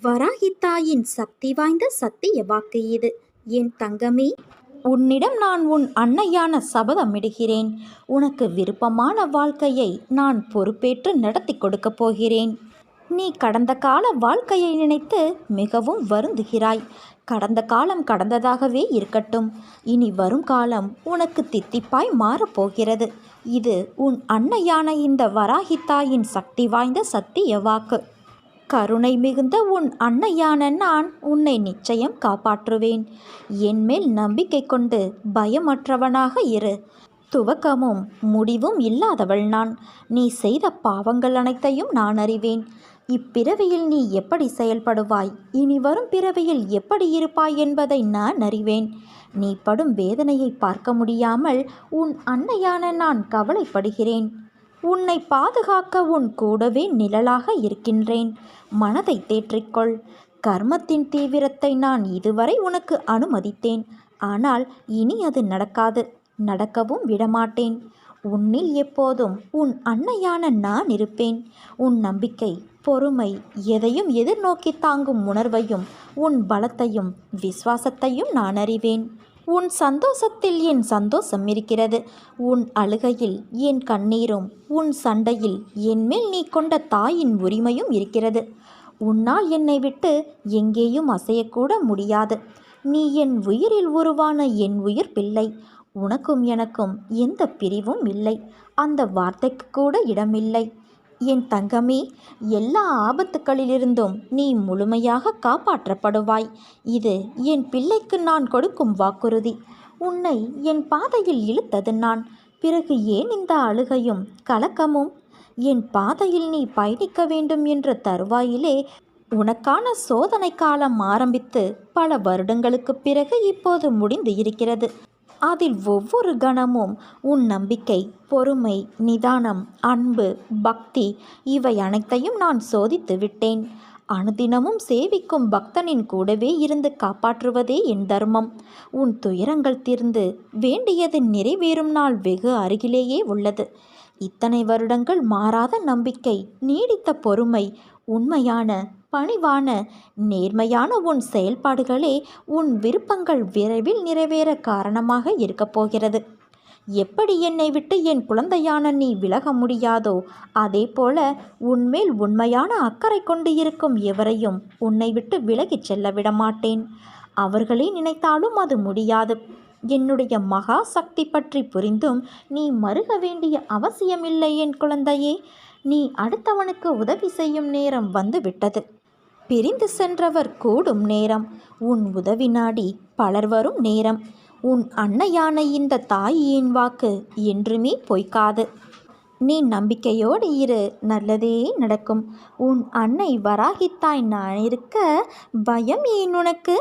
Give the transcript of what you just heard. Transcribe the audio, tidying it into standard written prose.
வராகித்தாயின் சக்தி வாய்ந்த சத்திய வாக்கு இது. என் தங்கமே, உன்னிடம் நான் உன் அன்னையான சபதமிடுகிறேன். உனக்கு விருப்பமான வாழ்க்கையை நான் பொறுப்பேற்று நடத்தி கொடுக்கப் போகிறேன். நீ கடந்த கால வாழ்க்கையை நினைத்து மிகவும் வருந்துகிறாய். கடந்த காலம் கடந்ததாகவே இருக்கட்டும். இனி வரும் காலம் உனக்கு தித்திப்பாய் மாறப்போகிறது. இது உன் அன்னையான இந்த வராகித்தாயின் சக்தி வாய்ந்த சத்திய வாக்கு. கருணை மிகுந்த உன் அன்னையான நான் உன்னை நிச்சயம் காப்பாற்றுவேன். என்மேல் நம்பிக்கை கொண்டு பயமற்றவனாக இரு. துவக்கமும் முடிவும் இல்லாதவள் நான். நீ செய்த பாவங்கள் அனைத்தையும் நான் அறிவேன். இப்பிறவியில் நீ எப்படி செயல்படுவாய், இனி வரும் பிறவியில் எப்படி இருப்பாய் என்பதை நான் அறிவேன். நீ படும் வேதனையை பார்க்க முடியாமல் உன் அன்னையான நான் கவலைப்படுகிறேன். உன்னை பாதுகாக்க உன் கூடவே நிழலாக இருக்கின்றேன். மனதை தேற்றிக்கொள். கர்மத்தின் தீவிரத்தை நான் இதுவரை உனக்கு அனுமதித்தேன். ஆனால் இனி அது நடக்காது, நடக்கவும் விடமாட்டேன். உன்னில் எப்போதும் உன் அன்னையான நான் இருப்பேன். உன் நம்பிக்கை, பொறுமை, எதையும் எதிர்நோக்கி தாங்கும் உணர்வையும் உன் பலத்தையும் விசுவாசத்தையும் நான் அறிவேன். உன் சந்தோஷத்தில் என் சந்தோஷம் இருக்கிறது. உன் அழுகையில் என் கண்ணீரும், உன் சண்டையில் என்மேல் நீ கொண்ட தாயின் உரிமையும் இருக்கிறது. உன்னால் என்னை விட்டு எங்கேயும் அசையக்கூட முடியாது. நீ என் உயிரில் உருவான என் உயிர் பிள்ளை. உனக்கும் எனக்கும் எந்த பிரிவும் இல்லை. அந்த வார்த்தைக்கு கூட இடமில்லை. என் தங்கமே, எல்லா ஆபத்துக்களிலிருந்தும் நீ முழுமையாக காப்பாற்றப்படுவாய். இது என் பிள்ளைக்கு நான் கொடுக்கும் வாக்குறுதி. உன்னை என் பாதையில் இழுத்தது நான். பிறகு ஏன் இந்த அழுகையும் கலக்கமும்? என் பாதையில் நீ பயணிக்க வேண்டும் என்ற தருவாயிலே உனக்கான சோதனை காலம் ஆரம்பித்து பல வருடங்களுக்கு பிறகு இப்போது முடிந்து இருக்கிறது. அதில் ஒவ்வொரு கணமும் உன் நம்பிக்கை, பொறுமை, நிதானம், அன்பு, பக்தி இவை அனைத்தையும் நான் சோதித்து விட்டேன். அனுதினமும் சேவிக்கும் பக்தனின் கூடவே இருந்து காப்பாற்றுவதே என் தர்மம். உன் துயரங்கள் தீர்ந்து வேண்டியது நிறைவேறும் நாள் வெகு அருகிலேயே உள்ளது. இத்தனை வருடங்கள் மாறாத நம்பிக்கை, நீடித்த பொறுமை, உண்மையான பணிவான நேர்மையான உன் செயல்பாடுகளே உன் விருப்பங்கள் விரைவில் நிறைவேற காரணமாக இருக்கப் போகிறது. எப்படி என்னை விட்டு என் குழந்தையான நீ விலக முடியாதோ அதே போல உன்மேல் உண்மையான அக்கறை கொண்டு இருக்கும் எவரையும் உன்னை விட்டு விலகிச் செல்ல விடமாட்டேன். அவர்களே நினைத்தாலும் அது முடியாது. என்னுடைய மகா சக்தி பற்றி புரிந்தும் நீ மறுக வேண்டிய அவசியமில்லை என் குழந்தையே. நீ அடுத்தவனுக்கு உதவி செய்யும் நேரம் வந்து விட்டது. பிரிந்து சென்றவர் கூடும் நேரம். உன் உதவி நாடி பலர் வரும் நேரம். உன் அன்னையான இந்த தாயின் வாக்கு என்றுமே பொய்க்காது. நீ நம்பிக்கையோடு இரு, நல்லதே நடக்கும். உன் அன்னை வராகித்தாய் நான் இருக்க பயம் ஏன் உனக்கு?